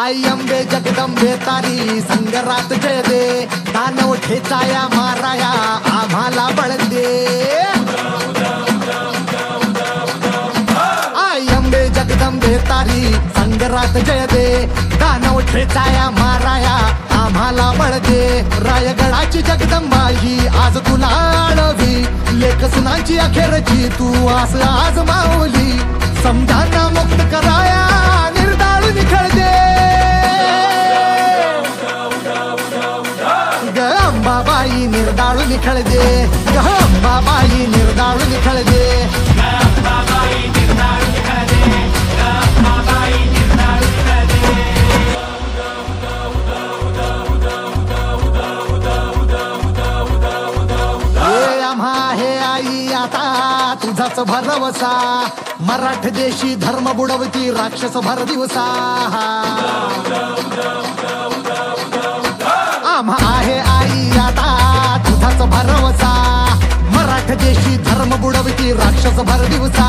आई अंबे जगदंबे तारी संगरात जय दे, दानव ठेचाया माराया आम्हाला बळ दे. आई अंबे जगदंबे तारी संगरात जय दे, दानव ठेचाया माराया आम्हाला बळ दे. रायगडाची जगदंबा ही आज तुला आळवी, लेख सुनांची अखेरची तू आस आज माऊली. समजांना मुक्त कराया निर्दाळू निखळ दे. ग अंबाबाई निर्दाळू निखळ दे, ग अंबाबाई निर्दाळू निखळ दे. तुझाच भरवसा मराठ देशी धर्म बुडवती राक्षस भर दिवसा. आम्हा आहे आई आता तुझाच भरवसा, मराठ देशी धर्म बुडवती राक्षस भर दिवसा.